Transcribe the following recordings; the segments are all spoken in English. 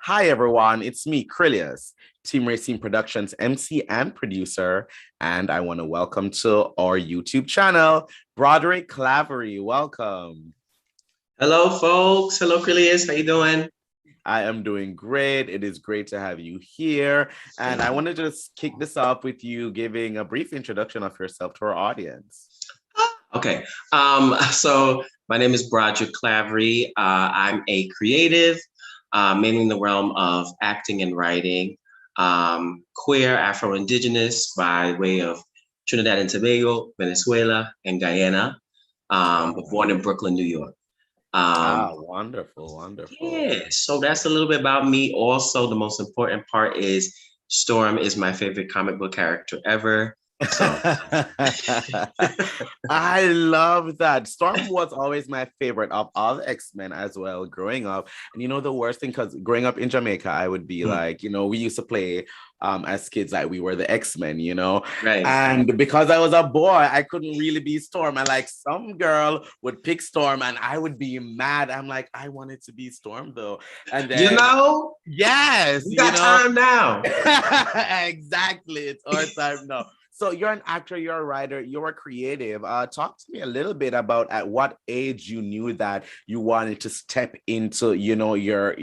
Hi, everyone. It's me, Krylios, Team Racing Productions MC and producer. And I want to welcome to our YouTube channel, Broderick Clavery. Welcome. Hello, folks. Hello, Krylios. How you doing? I am doing great. It is great to have you here. And I want to just kick this off with you giving a brief introduction of yourself to our audience. Okay. So my name is Broderick Clavery. I'm a creative, mainly in the realm of acting and writing, queer, Afro-Indigenous by way of Trinidad and Tobago, Venezuela, and Guyana, but born in Brooklyn, New York. Wonderful, wonderful. Yeah, so that's a little bit about me. Also, the most important part is Storm is my favorite comic book character ever. So I love that. Storm was always my favorite of all the X-Men as well growing up. And the worst thing, because growing up in Jamaica, I would be like, we used to play as kids like we were the X-Men. Right. And because I was a boy, I couldn't really be Storm. And like some girl would pick Storm and I would be mad. I'm like, I wanted to be Storm though. And then yes, we got time now. Exactly. It's our time now. So you're an actor, you're a writer, you're a creative. Talk to me a little bit about at what age you knew that you wanted to step into, your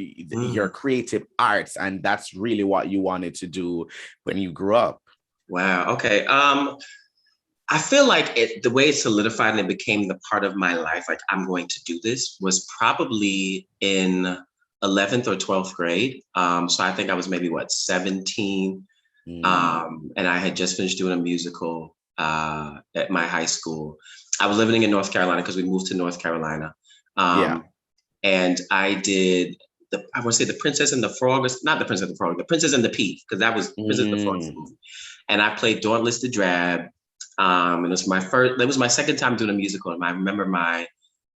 creative arts, and that's really what you wanted to do when you grew up. Wow. Okay. I feel like the way it solidified and it became the part of my life, like I'm going to do this, was probably in 11th or 12th grade. So I think I was maybe 17. And I had just finished doing a musical at my high school. I was living in North Carolina because we moved to North Carolina. And I did I want to say the Princess and the Frog, not the Princess and the Frog, the Princess and the Pea, because that was Princess and the Frog's movie. And I played Dauntless the Drab. And it was my second time doing a musical. And I remember my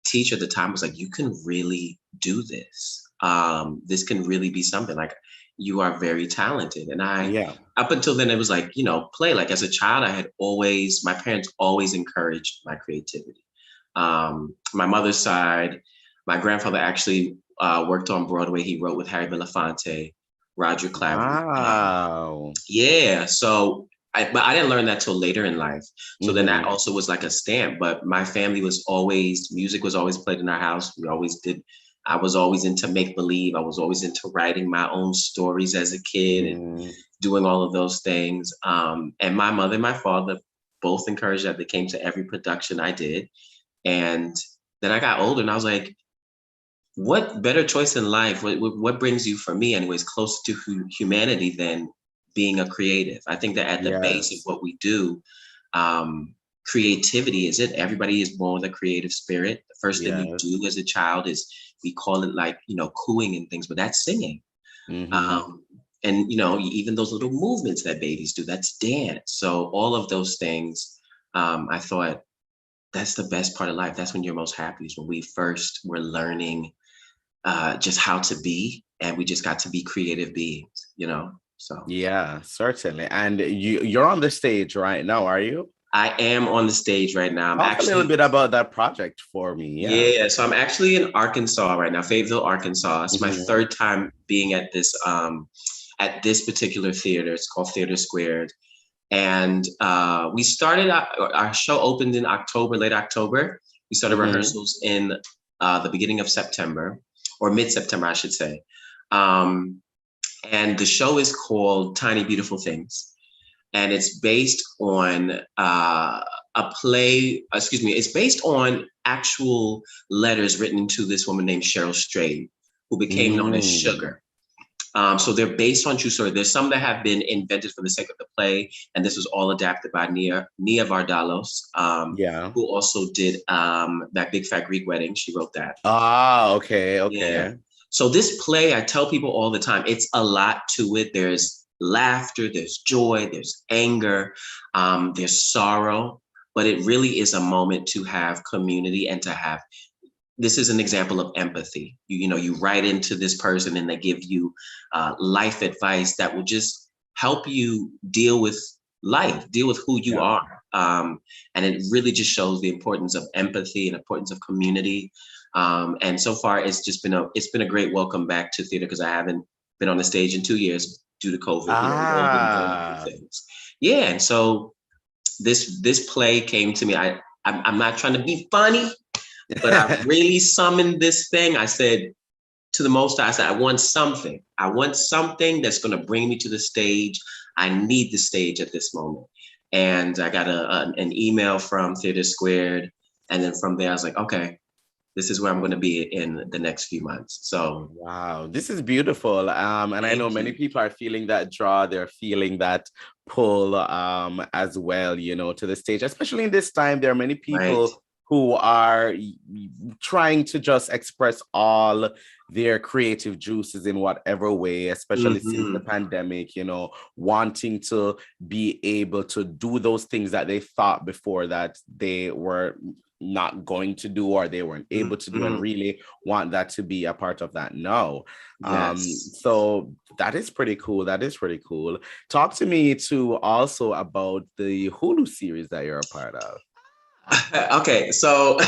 teacher at the time was like, you can really do this. This can really be something. Like, you are very talented. And up until then, it was like, play. Like as a child, my parents always encouraged my creativity. My mother's side, my grandfather actually worked on Broadway. He wrote with Harry Belafonte, Broderick Clavery. Wow. Yeah. So, but I didn't learn that till later in life. So then that also was like a stamp. But my family music was always played in our house. I was always into make-believe. I was always into writing my own stories as a kid and doing all of those things. And my mother and my father both encouraged that. They came to every production I did. And then I got older and I was like, what better choice in life? What brings you, for me anyways, closer to humanity than being a creative? I think that at the base of what we do, creativity is it. Everybody is born with a creative spirit. The first thing we do as a child is we call it like, cooing and things, but that's singing. And, even those little movements that babies do, that's dance. So all of those things, I thought that's the best part of life. That's when you're most happy, is when we first were learning just how to be, and we just got to be creative beings, So yeah, certainly. And you're on the stage right now, are you? I am on the stage right now. Talk a little bit about that project for me. Yeah, so I'm actually in Arkansas right now, Fayetteville, Arkansas. It's my third time being at this particular theater. It's called Theater Squared. And we started, our show opened in October, late October. We started rehearsals in the beginning of September, or mid-September, I should say. And the show is called Tiny Beautiful Things. And it's based on it's based on actual letters written to this woman named Cheryl Strayed, who became known as Sugar. So they're based on true story. There's some that have been invented for the sake of the play, and this was all adapted by Nia Vardalos, who also did that Big Fat Greek Wedding. She wrote that. Okay. Yeah. So this play, I tell people all the time, it's a lot to it. There's laughter, there's joy, there's anger, there's sorrow, but it really is a moment to have community and to have, this is an example of empathy. You write into this person and they give you life advice that will just help you deal with life, deal with who you are. And it really just shows the importance of empathy and importance of community. And so far, it's been a great welcome back to theater, because I haven't been on the stage in 2 years due to COVID. We've all been doing other Ah. things. Yeah, and so this play came to me. I'm not trying to be funny, but I really summoned this thing. I said to the Most High, I said, I want something. I want something that's going to bring me to the stage. I need the stage at this moment. And I got an email from Theater Squared. And then from there, I was like, okay, this is where I'm going to be in the next few months. So wow, this is beautiful. And I know thank many you. people are feeling that draw, they're feeling that pull as well, to the stage, especially in this time. There are many Right. people who are trying to just express all their creative juices in whatever way, especially since the Mm-hmm. pandemic, wanting to be able to do those things that they thought before that they were not going to do or they weren't able to do, and Mm-hmm. really want that to be a part of that now. Yes. So that is pretty cool. That is pretty cool. Talk to me too also about the Hulu series that you're a part of. Okay, so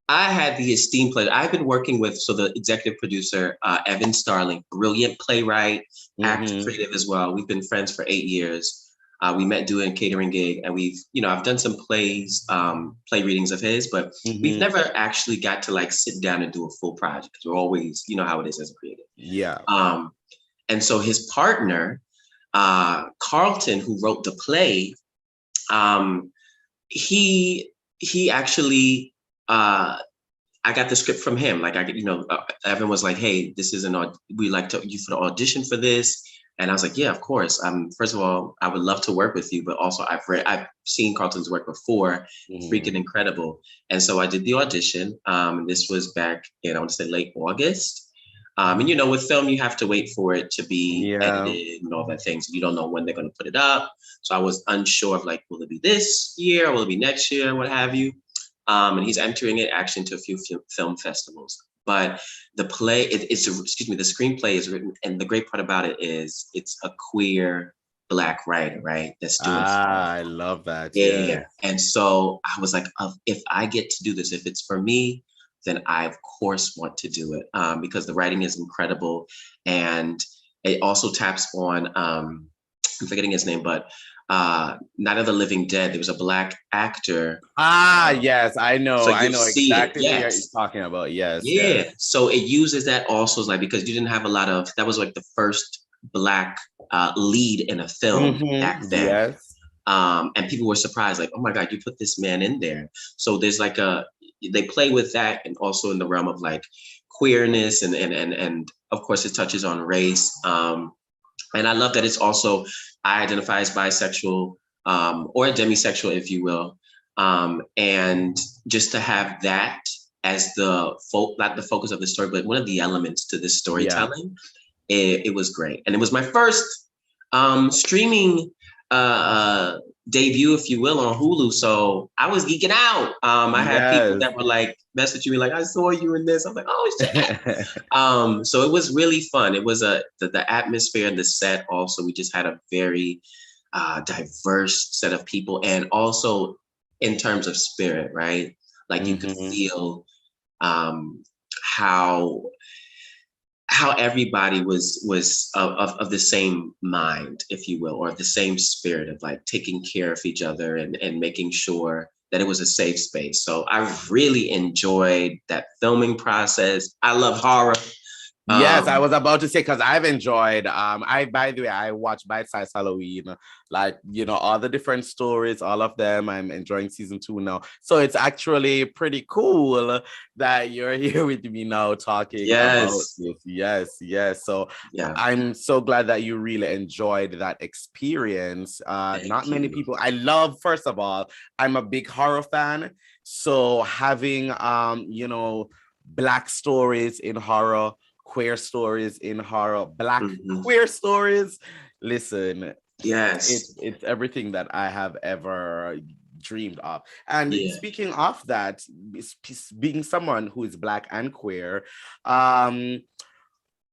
I had the esteemed pleasure. I've been working with the executive producer Evan Starling, brilliant playwright, actor, Mm-hmm. creative as well. We've been friends for 8 years. We met doing a catering gig, and I've done some play readings of his, but we've Mm-hmm. never actually got to like sit down and do a full project because we're always, you know how it is as a creative. Yeah. Um, and so his partner, Carlton, who wrote the play, um, he actually I got the script from him. Like Evan was like, "Hey, this is we like to you for the audition for this." And I was like, "Yeah, of course. First of all, I would love to work with you, but also I've seen Carlton's work before, Mm-hmm. freaking incredible." And so I did the audition. This was back in, I want to say, late August. And with film, you have to wait for it to be Yeah. edited and all that things. You don't know when they're going to put it up. So I was unsure of like, will it be this year? Will it be next year? What have you? And he's entering it actually into a few film festivals. But the play, the screenplay is written, and the great part about it is it's a queer Black writer, right? That's doing Ah, horror. I love that. Yeah. Yes. And so I was like, if I get to do this, if it's for me, then I of course want to do it because the writing is incredible, and it also taps on I'm forgetting his name, but Night of the Living Dead. There was a Black actor. Ah, Um, yes, I so know. I you'll know see it. exactly who you're Yes. talking about. Yes, yes. Yeah. So it uses that also as like, because you didn't have a lot of, that was like the first Black lead in a film back Mm-hmm. then. Yes. And people were surprised, like, oh my God, you put this man in there. So there's like they play with that, and also in the realm of like queerness, and of course it touches on race. And I love that it's also, I identify as bisexual, or demisexual, if you will. And just to have that as not the focus of the story, but one of the elements to this Yeah. storytelling, it was great. And it was my first streaming debut, if you will, on Hulu. So I was geeking out. I had people Yes. that were like messaging me like, I saw you in this. I'm like, oh shit. So it was really fun. It was the atmosphere and the set. Also, we just had a very diverse set of people, and also in terms of spirit, right? Like you could Mm-hmm. feel um, how everybody was of the same mind, if you will, or the same spirit of like taking care of each other, and making sure that it was a safe space. So I really enjoyed that filming process. I love horror. Yes, I Um, was about to say, because I've enjoyed by the way, I watch Bite Size Halloween, like all the different stories, all of them. I'm enjoying season 2 now. So it's actually pretty cool that you're here with me now talking about yes, this. Yes, yes. So yeah, I'm so glad that you really enjoyed that experience. Not thank many you. people. I love, first of all, I'm a big horror fan. So having Black stories in horror, queer stories in horror, Black Mhm. queer stories. Listen, Yes, it's everything that I have ever dreamed of. And yeah. speaking of that, being someone who is Black and queer, um,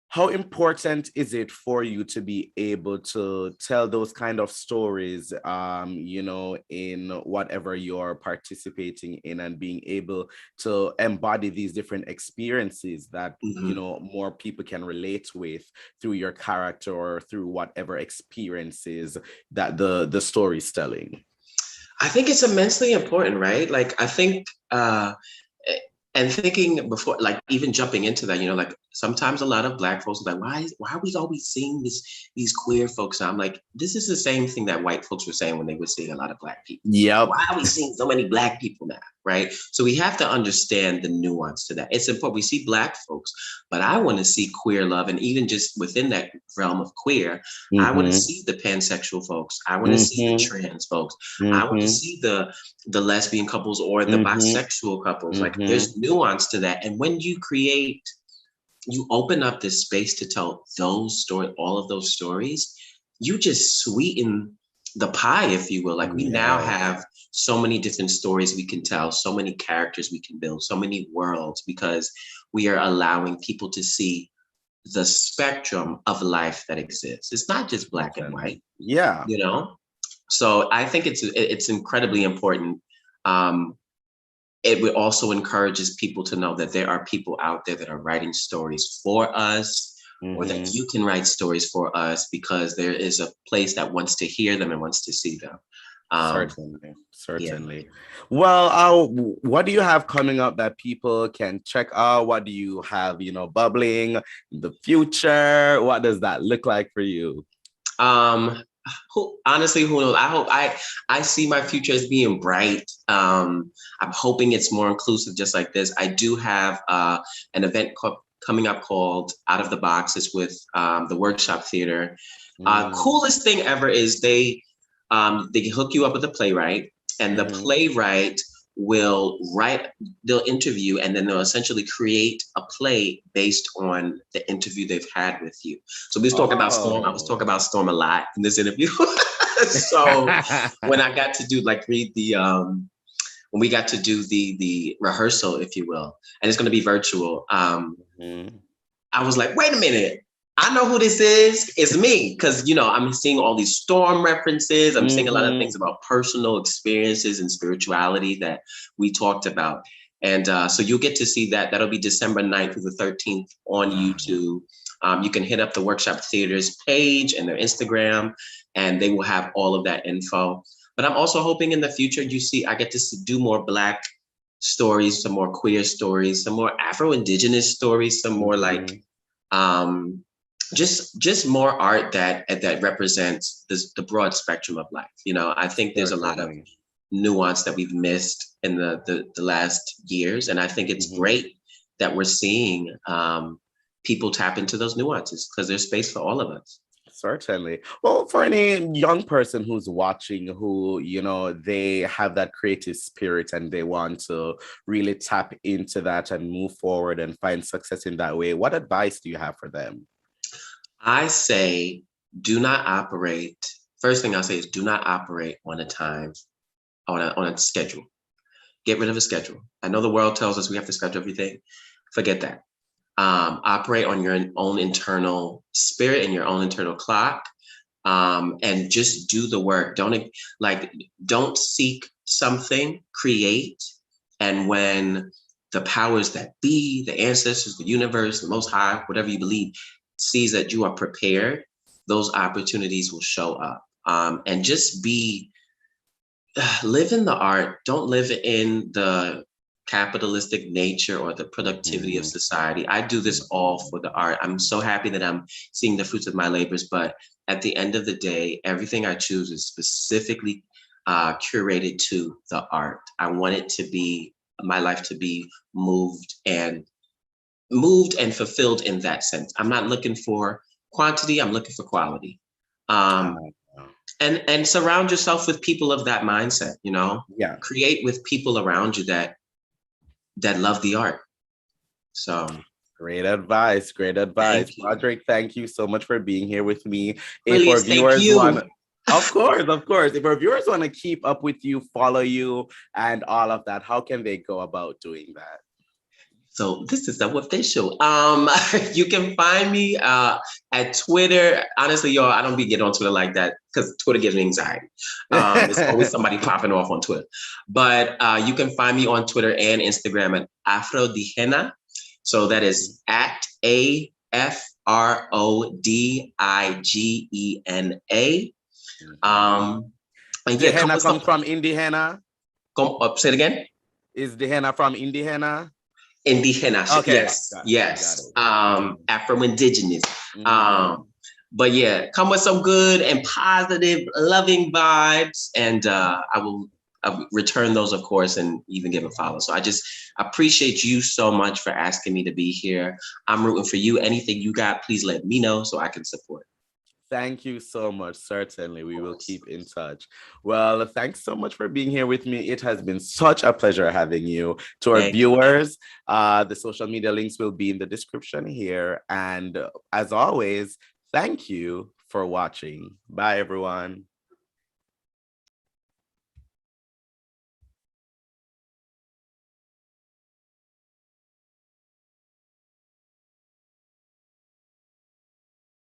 How important is it for you to be able to tell those kind of stories, in whatever you're participating in, and being able to embody these different experiences that, Mhm. more people can relate with through your character or through whatever experiences that the story's telling? I think it's immensely important, right? Like I think and thinking before, like even jumping into that, like sometimes a lot of Black folks are like, why are we always seeing these queer folks? And I'm like, this is the same thing that white folks were saying when they were seeing a lot of Black people. Yep. Why are we seeing so many Black people now? Right. So we have to understand the nuance to that. It's important. We see Black folks, but I want to see queer love. And even just within that realm of queer, I want to Mm-hmm. see the pansexual folks. I want to see the Mm-hmm. trans folks. I want to Mm-hmm. see the lesbian couples or the Mm-hmm. bisexual couples. Like Mm-hmm. there's nuance to that. And when you open up this space to tell all of those stories, you just sweeten the pie, if you will. Like we now Yes. have so many different stories we can tell, so many characters we can build, so many worlds, because we are allowing people to see the spectrum of life that exists. It's not just black and Certainly. white, Yeah. you know? So I think it's incredibly important. Um, it also encourages people to know that there are people out there that are writing stories for us, or that Mm-hmm. you can write stories for us, because there is a place that wants to hear them and wants to see them. Certainly, Yeah. certainly. Well, what do you have coming up that people can check out? What do you have, bubbling in the future? What does that look like for you? Um, honestly, who knows? I see my future as being bright. I'm hoping it's more inclusive, just like this. I do have an event coming up called Out of the Box. It's with the Workshop Theater. Mm, Coolest thing ever is they hook you up with a playwright, and the mhm. playwright will write, they'll interview, and then they'll essentially create a play based on the interview they've had with you. So we was talking about Storm. I was Oh. talking about Storm a lot in this interview. So when I got to do like read the when we got to do the rehearsal, if you will, and it's going to be virtual. Mhm. I was like, wait a minute. I know who this is. It's me. Because, I'm seeing all these storm references. I'm seeing a lot of Mhm. things about personal experiences and spirituality that we talked about. And so you'll get to see that. That'll be December 9th through the 13th on Wow. YouTube. You can hit up the Workshop Theater's page and their Instagram, and they will have all of that info. But I'm also hoping in the future I get to do more Black stories, some more queer stories, some more Afro-Indigenous stories, some more like Mhm. um, just more art that represents the broad spectrum of life. I think there's a lot of Certainly. nuance that we've missed in the last years, and I think it's Mhm. great that we're seeing people tap into those nuances, because there's space for all of us. Certainly. Well, for any young person who's watching, who, they have that creative spirit and they want to really tap into that and move forward and find success in that way, what advice do you have for them? I say, do not operate. First thing I'll say is, do not operate on a schedule. Get rid of a schedule. I know the world tells us we have to schedule everything. Forget that. Operate on your own internal spirit and your own internal clock, and just do the work. Don't seek something, create. And when the powers that be, the ancestors, the universe, the most high, whatever you believe, sees that you are prepared, those opportunities will show up. And just live in the art. Don't live in the capitalistic nature or the productivity of Mhm. society. I do this all for the art. I'm so happy that I'm seeing the fruits of my labors, but at the end of the day, everything I choose is specifically curated to the art. I want it to be my life to be moved and fulfilled in that sense. I'm not looking for quantity, I'm looking for quality. Um, Uh, and surround yourself with people of that mindset. yeah. Create with people around you that love the art. So Great advice. Great advice. thank you. Broderick, thank you so much for being here with me. If our Krylios, thank viewers you. want, of course, if our viewers want to keep up with you, follow you, and all of that, how can they go about doing that? So this is official. You can find me at Twitter. Honestly, y'all, I don't be getting on Twitter like that because Twitter gives me anxiety. It's always somebody popping off on Twitter. But you can find me on Twitter and Instagram at Afrodigena. So that is at AFRODIGENA. And The yeah, come henna with comes some. from Indie henna. Come up, say it again. Is the henna from Indie henna? Indigenous, Okay, yes, got yes. it. Afro-Indigenous. Mhm. But yeah, come with some good and positive, loving vibes, and I will return those, of course, and even give a follow. So I just appreciate you so much for asking me to be here. I'm rooting for you. Anything you got, please let me know so I can support. Thank you so much. Certainly, we will keep in touch. Well, thanks so much for being here with me. It has been such a pleasure having you. To our viewers, the social media links will be in the description here. And as always, thank you for watching. Bye, everyone.